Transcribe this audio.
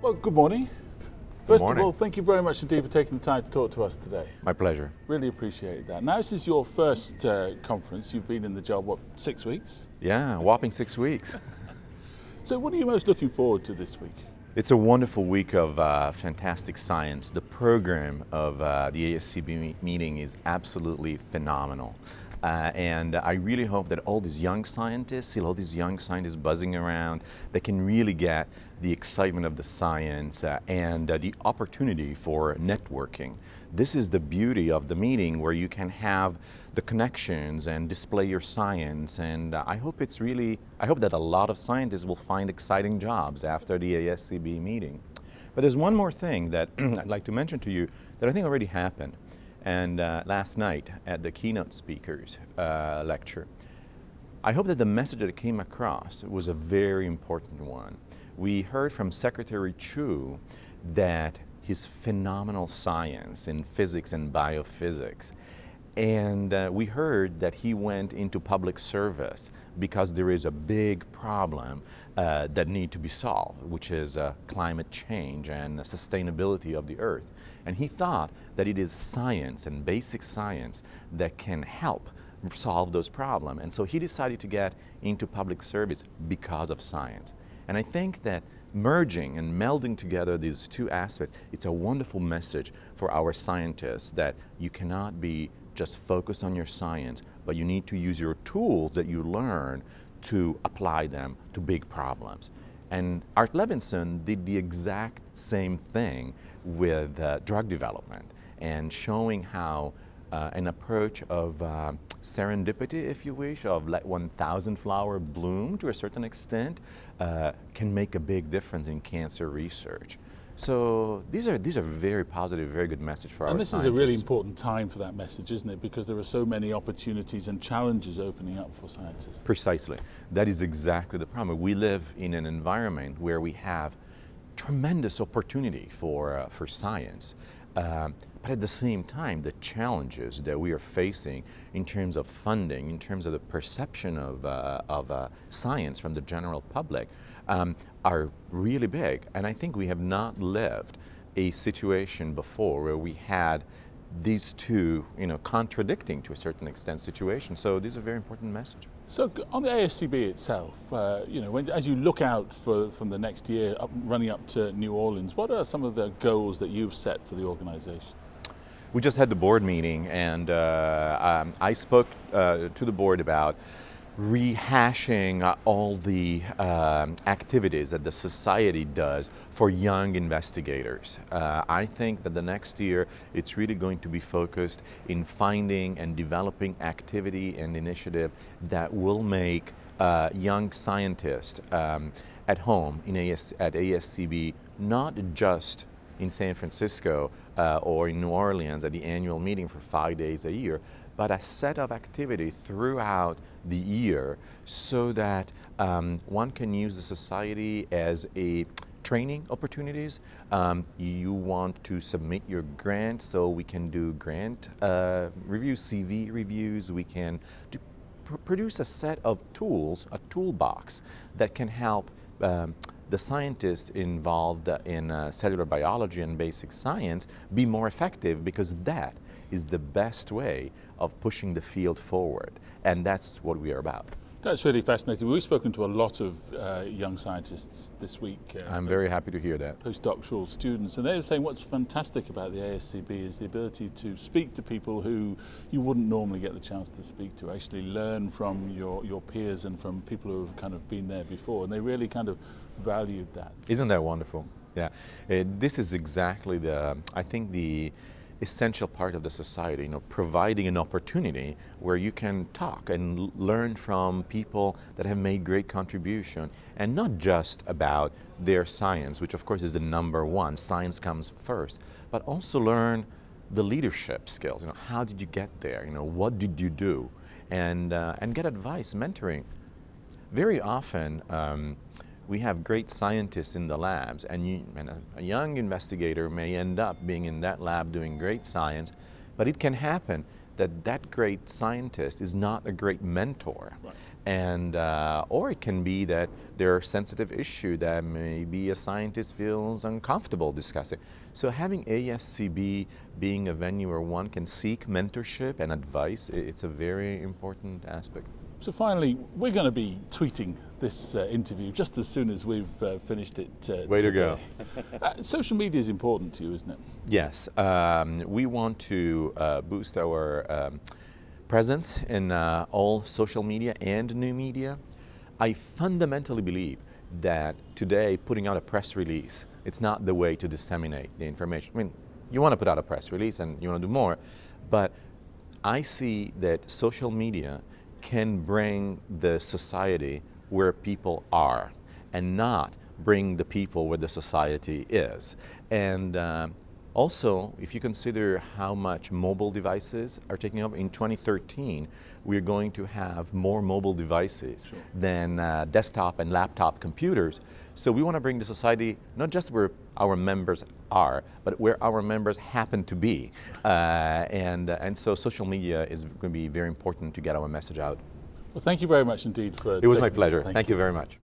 Well, good morning. First of all, thank you very much indeed for taking the time to talk to us today. My pleasure. Really appreciate that. Now, this is your first conference. You've been in the job, what, 6 weeks? Yeah, a whopping 6 weeks. So what are you most looking forward to this week? It's a wonderful week of fantastic science. The program of the ASCB meeting is absolutely phenomenal. And I really hope that all these young scientists, buzzing around, they can really get the excitement of the science and the opportunity for networking. This is the beauty of the meeting, where you can have the connections and display your science. And I hope that a lot of scientists will find exciting jobs after the ASCB meeting. But there's one more thing that I'd like to mention to you that I think already happened. And last night at the keynote speakers lecture, I hope that the message that came across was a very important one. We heard from Secretary Chu that his phenomenal science in physics and biophysics, and we heard that he went into public service because there is a big problem that needs to be solved, which is climate change and sustainability of the Earth. And he thought that it is science and basic science that can help solve those problems. And so he decided to get into public service because of science. And I think that merging and melding together these two aspects, it's a wonderful message for our scientists that you cannot be just focused on your science, but you need to use your tools that you learn to apply them to big problems. And Art Levinson did the exact same thing with drug development, and showing how an approach of serendipity, if you wish, of let 1,000 flower bloom to a certain extent, can make a big difference in cancer research. So these are very positive, very good message for our scientists. And this is a really important time for that message, isn't it? Because there are so many opportunities and challenges opening up for scientists. Precisely. That is exactly the problem. We live in an environment where we have tremendous opportunity for science. But at the same time, the challenges that we are facing in terms of funding, in terms of the perception of science from the general public, are really big. And I think we have not lived a situation before where we had these two, contradicting to a certain extent situations. So this is a very important message. So on the ASCB itself, as you look out from the next year, running up to New Orleans, what are some of the goals that you've set for the organization? We just had the board meeting, and I spoke to the board about rehashing all the activities that the society does for young investigators. I think that the next year it's really going to be focused in finding and developing activity and initiative that will make young scientists at home at ASCB, not just in San Francisco or in New Orleans at the annual meeting for 5 days a year, but a set of activity throughout the year, so that one can use the society as a training opportunities. You want to submit your grant, so we can do grant reviews, CV reviews. We can produce a set of tools, a toolbox that can help the scientists involved in cellular biology and basic science be more effective, because that is the best way of pushing the field forward. And that's what we are about. That's really fascinating. We've spoken to a lot of young scientists this week. I'm very happy to hear that. Postdoctoral students, and they were saying what's fantastic about the ASCB is the ability to speak to people who you wouldn't normally get the chance to speak to, actually learn from your peers and from people who have kind of been there before, and they really kind of valued that. Isn't that wonderful? Yeah, this is exactly I think the essential part of the society, providing an opportunity where you can talk and learn from people that have made great contribution, and not just about their science, which of course is the number one, science comes first, but also learn the leadership skills. How did you get there? What did you do? And get advice, mentoring. Very often, we have great scientists in the labs, and a young investigator may end up being in that lab doing great science, but it can happen that that great scientist is not a great mentor. Right. And, or it can be that there are sensitive issues that maybe a scientist feels uncomfortable discussing. So having ASCB being a venue where one can seek mentorship and advice, it's a very important aspect. So finally, we're going to be tweeting this interview just as soon as we've finished it Way today. to go. Social media is important to you, isn't it? Yes, we want to boost our presence in all social media and new media. I fundamentally believe that today putting out a press release, it's not the way to disseminate the information. I mean, you want to put out a press release and you want to do more, but I see that social media can bring the society where people are and not bring the people where the society is. And also, if you consider how much mobile devices are taking up, in 2013, we're going to have more mobile devices than desktop and laptop computers. So we want to bring the society not just where our members are, but where our members happen to be. And so social media is going to be very important to get our message out. Well, thank you very much indeed for It was my pleasure. Thank you very much.